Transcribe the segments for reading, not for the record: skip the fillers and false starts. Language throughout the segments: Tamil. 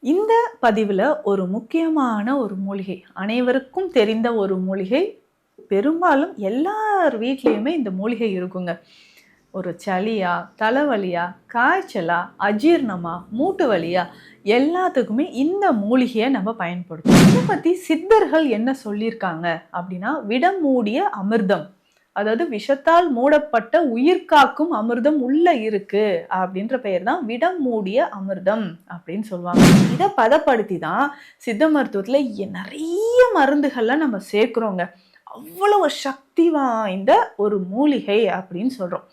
இந்த பதிவுல ஒரு முக்கியமான ஒரு மூலிகை, அனைவருக்கும் தெரிந்த ஒரு மூலிகை. பெரும்பாலும் எல்லார் வீட்லயுமே இந்த மூலிகை இருக்குங்க. ஒரு சளியா, தலைவலியா, காய்ச்சலா, அஜீரணமா, மூட்டு வலியா எல்லாத்துக்குமே இந்த மூலிகையை நம்ம பயன்படுத்துவோம். இதை பத்தி சித்தர்கள் என்ன சொல்லியிருக்காங்க அப்படின்னா, விடமூடிய அமிர்தம், அதாவது விஷத்தால் மூடப்பட்ட உயிர் காக்கும் அமிர்தம் உள்ள இருக்கு அப்படின்ற பெயர் தான் விடம் மூடிய அமிர்தம் அப்படின்னு சொல்லுவாங்க. இதை பதப்படுத்தி தான் சித்த மருத்துவத்துல நிறைய மருந்துகள்லாம் நம்ம சேர்க்கிறோங்க. அவ்வளவு சக்தி வாய்ந்த ஒரு மூலிகை அப்படின்னு சொல்றோம்.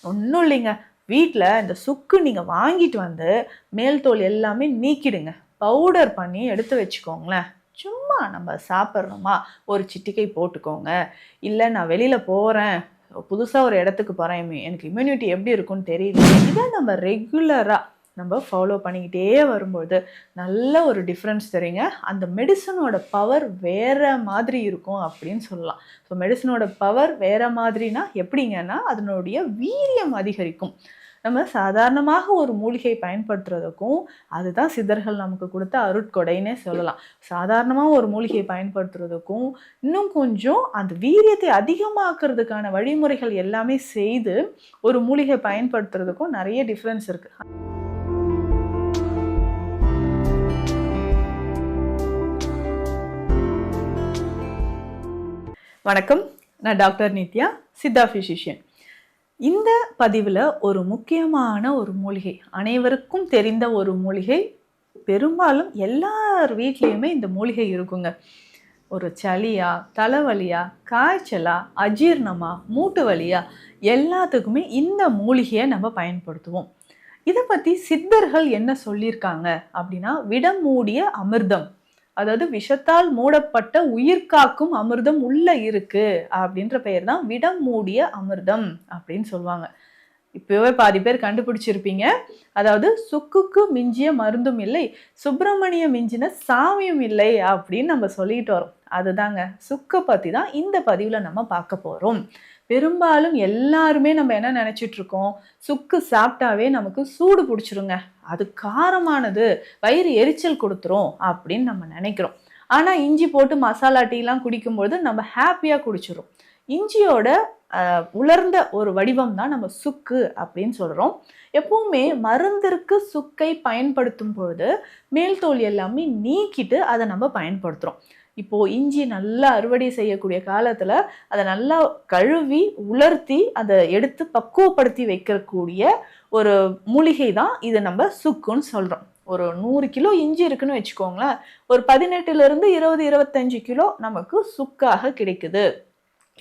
ஒன்றும் இல்லைங்க, வீட்டில் இந்த சுக்கு நீங்கள் வாங்கிட்டு வந்து மேல் தோல் எல்லாமே நீக்கிடுங்க, பவுடர் பண்ணி எடுத்து வச்சுக்கோங்களேன். சும்மா நம்ம சாப்பிட்றோமா ஒரு சிட்டிகை போட்டுக்கோங்க. இல்லை நான் வெளியில் போகிறேன், புதுசாக ஒரு இடத்துக்கு போகிறேன், எனக்கு இம்யூனிட்டி எப்படி இருக்குன்னு தெரியல, இதை நம்ம ரெகுலராக நம்ம ஃபாலோ பண்ணிக்கிட்டே வரும்போது நல்ல ஒரு டிஃப்ரென்ஸ் தெரியுங்க. அந்த மெடிசனோட பவர் வேறு மாதிரி இருக்கும் அப்படின்னு சொல்லலாம். ஸோ மெடிசனோட பவர் வேறு மாதிரினா எப்படிங்கன்னா, அதனுடைய வீரியம் அதிகரிக்கும். நம்ம சாதாரணமாக ஒரு மூலிகை பயன்படுத்துறதுக்கும் அதுதான் சித்தர்கள் நமக்கு கொடுத்த அருட்கொடைன்னே சொல்லலாம். சாதாரணமாக ஒரு மூலிகையை பயன்படுத்துறதுக்கும் இன்னும் கொஞ்சம் அந்த வீரியத்தை அதிகமாக்குறதுக்கான வழிமுறைகள் எல்லாமே செய்து ஒரு மூலிகை பயன்படுத்துறதுக்கும் நிறைய டிஃப்ரென்ஸ் இருக்குது. வணக்கம், நான் டாக்டர் நித்யா, சித்தா ஃபிசிஷியன். இந்த பதிவில் ஒரு முக்கியமான ஒரு மூலிகை, அனைவருக்கும் தெரிந்த ஒரு மூலிகை. பெரும்பாலும் எல்லார் வீட்லேயுமே இந்த மூலிகை இருக்குங்க. ஒரு சளியா, தலைவலியா, காய்ச்சலா, அஜீரணமா, மூட்டு வலியா எல்லாத்துக்குமே இந்த மூலிகையை நம்ம பயன்படுத்துவோம். இதை பற்றி சித்தர்கள் என்ன சொல்லியிருக்காங்க அப்படின்னா, விடம் மூடிய அமிர்தம், அதாவது விஷத்தால் மூடப்பட்ட உயிர் காக்கும் அமிர்தம் உள்ள இருக்கு அப்படின்ற பெயர் தான் விடம் மூடிய அமிர்தம் அப்படின்னு சொல்லுவாங்க. இப்பவே பாதி பேர் கண்டுபிடிச்சிருப்பீங்க. அதாவது சுக்குக்கு மிஞ்சிய மருந்தும் இல்லை, சுப்பிரமணிய மிஞ்சின சாமியும் இல்லை அப்படின்னு நம்ம சொல்லிட்டு வரோம். அதுதாங்க, சுக்கை பற்றி தான் இந்த பதிவில் நம்ம பார்க்க போகிறோம். பெரும்பாலும் எல்லாருமே நம்ம என்ன நினச்சிட்டு இருக்கோம், சுக்கு சாப்பிட்டாவே நமக்கு சூடு பிடிச்சிருங்க, அது காரமானது, வயிறு எரிச்சல் கொடுத்துரும் அப்படின்னு நம்ம நினைக்கிறோம். ஆனால் இஞ்சி போட்டு மசாலா டீலாம் குடிக்கும்போது நம்ம ஹாப்பியாக குடிச்சிடும். இஞ்சியோட உலர்ந்த ஒரு வடிவம் தான் நம்ம சுக்கு அப்படின்னு சொல்கிறோம். எப்பவுமே மருந்திற்கு சுக்கை பயன்படுத்தும் பொழுது மேல் தோல் எல்லாமே நீக்கிட்டு அதை நம்ம பயன்படுத்துகிறோம். இப்போது இஞ்சி நல்லா அறுவடை செய்யக்கூடிய காலத்தில் அதை நல்லா கழுவி உலர்த்தி அதை எடுத்து பக்குவப்படுத்தி வைக்கக்கூடிய ஒரு மூலிகை தான் இது நம்ம சுக்குன்னு சொல்கிறோம். ஒரு 100 கிலோ இஞ்சி இருக்குன்னு வச்சுக்கோங்களேன், ஒரு 18லிருந்து 20-25 கிலோ நமக்கு சுக்காக கிடைக்குது.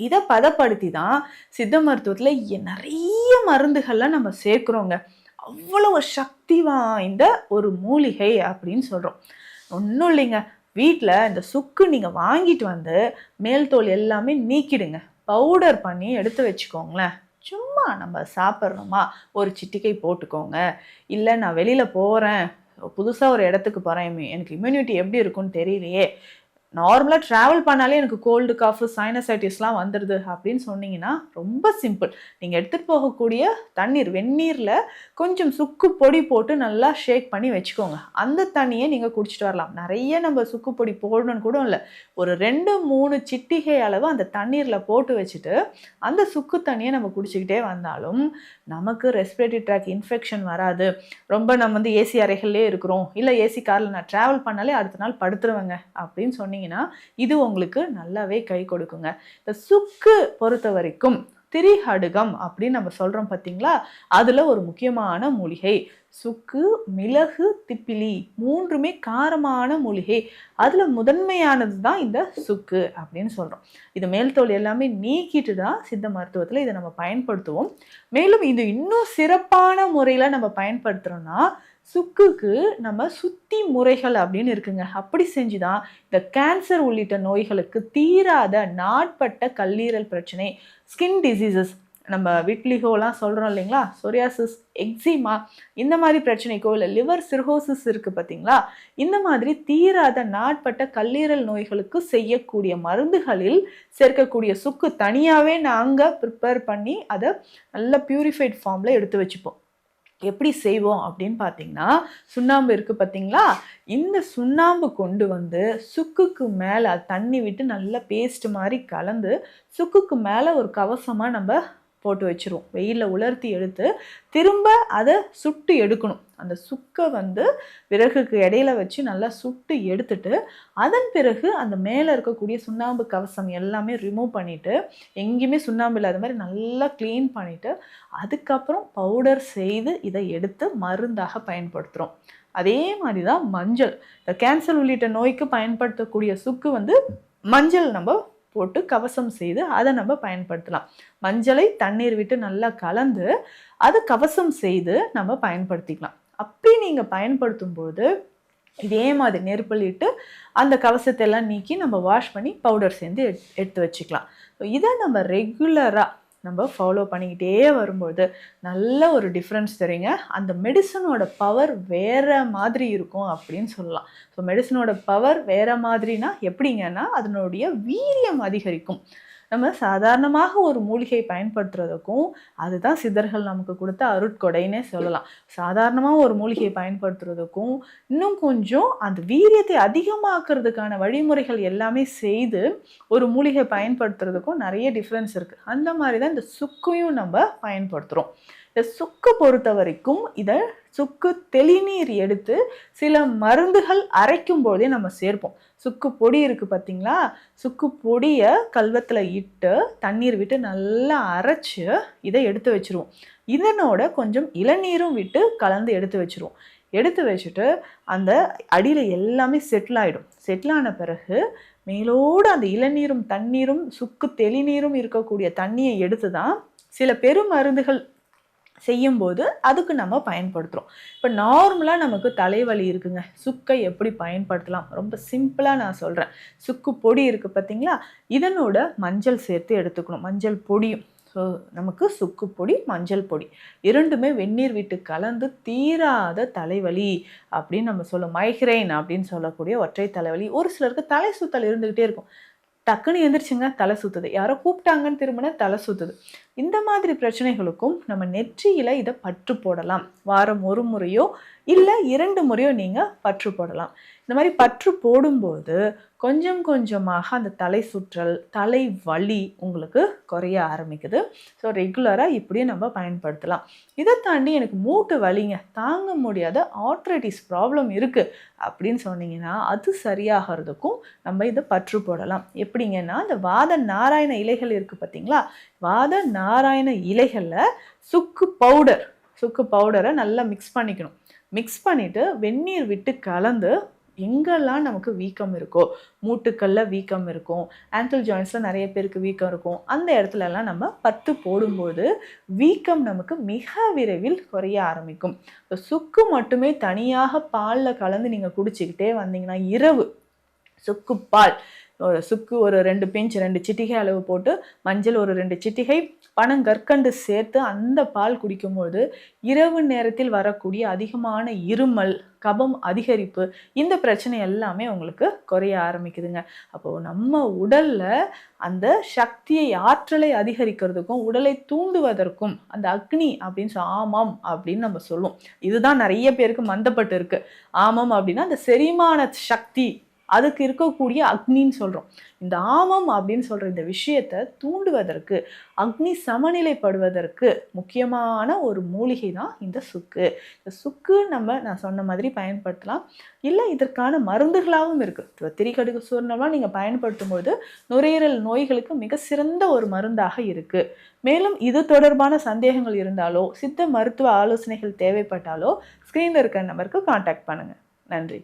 இதை பதப்படுத்தி தான் சித்த மருத்துவத்தில் நிறைய மருந்துகள்லாம் நம்ம சேர்க்குறோங்க. அவ்வளவு சக்தி வாய்ந்த ஒரு மூலிகை அப்படின்னு சொல்கிறோம். ஒன்றும் இல்லைங்க, வீட்டில் இந்த சுக்கு நீங்கள் வாங்கிட்டு வந்து மேல் தோல் எல்லாமே நீக்கிடுங்க, பவுடர் பண்ணி எடுத்து வச்சுக்கோங்களேன். சும்மா நம்ம சாப்பிட்றோமா ஒரு சிட்டிகை போட்டுக்கோங்க. இல்லை நான் வெளியில் போகிறேன், புதுசாக ஒரு இடத்துக்கு போகிறேன், எனக்கு இம்யூனிட்டி எப்படி இருக்குன்னு தெரியலையே, நார்மலாக ட்ராவல் பண்ணாலே எனக்கு கோல்டு காஃபு சைனசைட்டிஸ்லாம் வந்துடுது அப்படின்னு சொன்னீங்கன்னா ரொம்ப சிம்பிள். நீங்கள் எடுத்துகிட்டு போகக்கூடிய தண்ணீர், வெந்நீரில் கொஞ்சம் சுக்கு பொடி போட்டு நல்லா ஷேக் பண்ணி வச்சுக்கோங்க. அந்த தண்ணியை நீங்கள் குடிச்சிட்டு வரலாம். நிறைய நம்ம சுக்கு பொடி போடணும்னு கூட இல்லை, ஒரு 2-3 சிட்டிகை அளவு அந்த தண்ணீரில் போட்டு வச்சுட்டு அந்த சுக்கு தண்ணியை நம்ம குடிச்சிக்கிட்டே வந்தாலும் நமக்கு ரெஸ்பிரேட்டரி ட்ராக் இன்ஃபெக்ஷன் வராது. ரொம்ப நம்ம வந்து ஏசி அறைகள்லே இருக்கிறோம், இல்லை ஏசி காரில் நான் ட்ராவல் பண்ணாலே அடுத்த நாள் படுத்துருவேங்க அப்படின்னு சொன்னீங்கன்னா இது உங்களுக்கு நல்லாவே கை கொடுக்குங்க. இந்த சுக்கு பொறுத்த வரைக்கும் திரிஹடுகம் அப்படின்னு நம்ம சொல்றோம் பார்த்தீங்களா, அதுல ஒரு முக்கியமான மூலிகை சுக்கு, மிளகு, திப்பிலி, மூன்றுமே காரமான மூலிகை. அதுல முதன்மையானது தான் இந்த சுக்கு அப்படின்னு சொல்றோம். இது மேல் தோல் எல்லாமே நீக்கிட்டு தான் சித்த மருத்துவத்துல இதை நம்ம பயன்படுத்துவோம். மேலும் இது இன்னும் சிறப்பான முறையில நம்ம பயன்படுத்துறோம்னா, சுக்குக்கு நம்ம சுத்தி முறைகள் அப்படின்னு இருக்குங்க. அப்படி செஞ்சுதான் இந்த கேன்சர் உள்ளிட்ட நோய்களுக்கு தீராத நாட்பட்ட கல்லீரல் பிரச்சனை, ஸ்கின் டிசீசஸ், நம்ம விட்லிகோலாம் சொல்கிறோம் இல்லைங்களா, சொரியாசிஸ், எக்ஸிமா, இந்த மாதிரி பிரச்சனைக்கோ இல்லை லிவர் சிர்ஹோசிஸ் இருக்குது பார்த்தீங்களா, இந்த மாதிரி தீராத நாட்பட்ட கல்லீரல் நோய்களுக்கு செய்யக்கூடிய மருந்துகளில் சேர்க்கக்கூடிய சுக்கு தனியாகவே நாங்கள் ப்ரிப்பேர் பண்ணி அதை நல்ல பியூரிஃபைட் ஃபார்மில் எடுத்து வச்சுப்போம். எப்படி செய்வோம் அப்படின்னு பார்த்தீங்கன்னா, சுண்ணாம்பு இருக்கு பார்த்தீங்களா? இந்த சுண்ணாம்பு கொண்டு வந்து சுக்குக்கு மேல தண்ணி விட்டு நல்லா பேஸ்ட் மாரி கலந்து, சுக்குக்கு மேல ஒரு கவசமா நம்ப போட்டு வச்சுருவோம். வெயில்ல உலர்த்தி எடுத்து, திரும்ப அத சுட்டு எடுக்கணும். அந்த சுக்க வந்து விறகுக்கு இடையில வச்சு நல்லா சுட்டு எடுத்துட்டு, அதன் பிறகு அந்த மேல இருக்கக்கூடிய சுண்ணாம்பு கவசம் எல்லாமே ரிமூவ் பண்ணிட்டு, எங்கேயுமே சுண்ணாம்பு இல்லாத மாரி நல்லா கிளீன் பண்ணிட்டு, அதுக்கப்புறம் பவுடர் செய்து இதை எடுத்து மருந்தாக பயன்படுத்துகிறோம். அதே மாதிரி தான் மஞ்சள். இந்த கேன்சர் உள்ளிட்ட நோய்க்கு பயன்படுத்தக்கூடிய சுக்கு வந்து மஞ்சள் நம்ம போட்டு கவசம் செய்து அதை நம்ம பயன்படுத்தலாம். மஞ்சளை தண்ணீர் விட்டு நல்லா கலந்து அது கவசம் செய்து நம்ம பயன்படுத்திக்கலாம். அப்படி நீங்கள் பயன்படுத்தும் போது இதே மாதிரி நெருப்பில் இட்டு அந்த கவசத்தை எல்லாம் நீக்கி நம்ம வாஷ் பண்ணி பவுடர் சேர்ந்து எடுத்து வச்சுக்கலாம். இதை நம்ம ரெகுலராக நம்ம ஃபாலோ பண்ணிக்கிட்டே வரும்போது நல்ல ஒரு டிஃப்ரென்ஸ் தெரியுங்க. அந்த மெடிசனோட பவர் வேறு மாதிரி இருக்கும் அப்படின்னு சொல்லலாம். ஸோ மெடிசனோட பவர் வேறு மாதிரினா எப்படிங்கன்னா அதனுடைய வீரியம் அதிகரிக்கும். நம்ம சாதாரணமாக ஒரு மூலிகை பயன்படுத்துறதுக்கும் அதுதான் சித்தர்கள் நமக்கு கொடுத்த அருட்கொடைன்னே சொல்லலாம். சாதாரணமாக ஒரு மூலிகையை பயன்படுத்துறதுக்கும் இன்னும் கொஞ்சம் அந்த வீரியத்தை அதிகமாக்குறதுக்கான வழிமுறைகள் எல்லாமே செய்து ஒரு மூலிகை பயன்படுத்துறதுக்கும் நிறைய டிஃப்ரென்ஸ் இருக்குது. அந்த மாதிரி தான் இந்த சுக்கையும் நம்ம பயன்படுத்துகிறோம். இந்த சுக்கு பொறுத்த வரைக்கும் இதை சுக்கு தெளிநீர் எடுத்து சில மருந்துகள் அரைக்கும் போதே நம்ம சேர்ப்போம். சுக்கு பொடி இருக்குது பார்த்தீங்களா? சுக்கு பொடியை கல்வத்தில் இட்டு தண்ணீர் விட்டு நல்லா அரைச்சி இதை எடுத்து வச்சுருவோம். இதனோட கொஞ்சம் இளநீரும் விட்டு கலந்து எடுத்து வச்சுருவோம். எடுத்து வச்சுட்டு அந்த அடியில் எல்லாமே செட்டில் ஆகிடும். செட்டில் ஆன பிறகு மேலோடு அந்த இளநீரும் தண்ணீரும் சுக்கு தெளிநீரும் இருக்கக்கூடிய தண்ணியை எடுத்து தான் சில பெருமருந்துகள் செய்யும்போது அதுக்கு நம்ம பயன்படுத்துகிறோம். இப்போ நார்மலாக நமக்கு தலைவலி இருக்குங்க, சுக்கை எப்படி பயன்படுத்தலாம்? ரொம்ப சிம்பிளாக நான் சொல்கிறேன். சுக்கு பொடி இருக்குது பார்த்தீங்களா? இதனோட மஞ்சள் சேர்த்து எடுத்துக்கணும். மஞ்சள் பொடியும். ஸோ நமக்கு சுக்கு பொடி மஞ்சள் பொடி இரண்டுமே வெந்நீர் விட்டு கலந்து தீராத தலைவலி அப்படின்னு நம்ம சொல்லுவோம். மைக்ரைன் அப்படின்னு சொல்லக்கூடிய ஒற்றை தலைவலி. ஒரு சிலருக்கு தலை சுத்தல் இருந்துக்கிட்டே இருக்கும். டக்குன்னு எந்திரிச்சுங்க தலை சுற்றுது, யாரோ கூப்பிட்டாங்கன்னு திரும்பினா தலை சுற்றுது. இந்த மாதிரி பிரச்சனைகளுக்கும் நம்ம நெற்றியில் இதை பற்று போடலாம். வாரம் ஒரு முறையோ இல்லை 2 முறையோ நீங்கள் பற்று போடலாம். இந்த மாதிரி பற்று போடும்போது கொஞ்சம் கொஞ்சமாக அந்த தலை சுற்றல் தலை வலி உங்களுக்கு குறைய ஆரம்பிக்குது. ஸோ ரெகுலராக இப்படியே நம்ம பயன்படுத்தலாம். இதை தாண்டி எனக்கு மூட்டு வலிங்க, தாங்க முடியாத ஆர்த்ரைட்டிஸ் ப்ராப்ளம் இருக்குது அப்படின்னு சொன்னீங்கன்னா அது சரியாகிறதுக்கும் நம்ம இதை பற்று போடலாம். எப்படிங்கன்னா இந்த வாத நாராயண இலைகள் இருக்குது பார்த்தீங்களா? வாத நாராயண இலைகளில் சுக்கு பவுடரை நல்லா மிக்ஸ் பண்ணிக்கணும். மிக்ஸ் பண்ணிவிட்டு வெந்நீர் விட்டு கலந்து எங்கெல்லாம் நமக்கு வீக்கம் இருக்கோ, மூட்டுக்களில் வீக்கம் இருக்கும், ஆங்கிள் ஜாயின்ஸில் நிறைய பேருக்கு வீக்கம் இருக்கும், அந்த இடத்துலலாம் நம்ம பற்று போடும்போது வீக்கம் நமக்கு மிக விரைவில் குறைய ஆரம்பிக்கும். இப்போ சுக்கு மட்டுமே தனியாக பாலில் கலந்து நீங்கள் குடிச்சிக்கிட்டே வந்தீங்கன்னா இரவு சுக்கு பால் சுக்கு ஒரு 2 பிஞ்ச் 2 சிட்டிகை அளவு போட்டு மஞ்சள் ஒரு 2 சிட்டிகை பனங்கற்கண்டு சேர்த்து அந்த பால் குடிக்கும்போது இரவு நேரத்தில் வரக்கூடிய அதிகமான இருமல் கபம் அதிகரிப்பு இந்த பிரச்சனை எல்லாமே உங்களுக்கு குறைய ஆரம்பிக்குதுங்க. அப்போது நம்ம உடலில் அந்த சக்தியை ஆற்றலை அதிகரிக்கிறதுக்கும் உடலை தூண்டுவதற்கும் அந்த அக்னி அப்படின்னு ஆமம் அப்படின்னு நம்ம சொல்லுவோம். இதுதான் நிறைய பேருக்கு மந்தப்பட்டு இருக்கு. ஆமம் அப்படின்னா அந்த செரிமான சக்தி, அதுக்கு இருக்கக்கூடிய அக்னின்னு சொல்கிறோம். இந்த ஆமம் அப்படின்னு சொல்கிற இந்த விஷயத்தை தூண்டுவதற்கு அக்னி சமநிலைப்படுவதற்கு முக்கியமான ஒரு மூலிகை தான் இந்த சுக்கு. இந்த சுக்கு நான் சொன்ன மாதிரி பயன்படுத்தலாம். இல்லை இதற்கான மருந்துகளாகவும் இருக்குது. திரிகடுகு சூர்ணமாக நீங்கள் பயன்படுத்தும் போது நுரையீரல் நோய்களுக்கு மிக சிறந்த ஒரு மருந்தாக இருக்குது. மேலும் இது தொடர்பான சந்தேகங்கள் இருந்தாலோ சித்த மருத்துவ ஆலோசனைகள் தேவைப்பட்டாலோ ஸ்க்ரீனில் இருக்கிற நம்பருக்கு கான்டாக்ட் பண்ணுங்கள். நன்றி.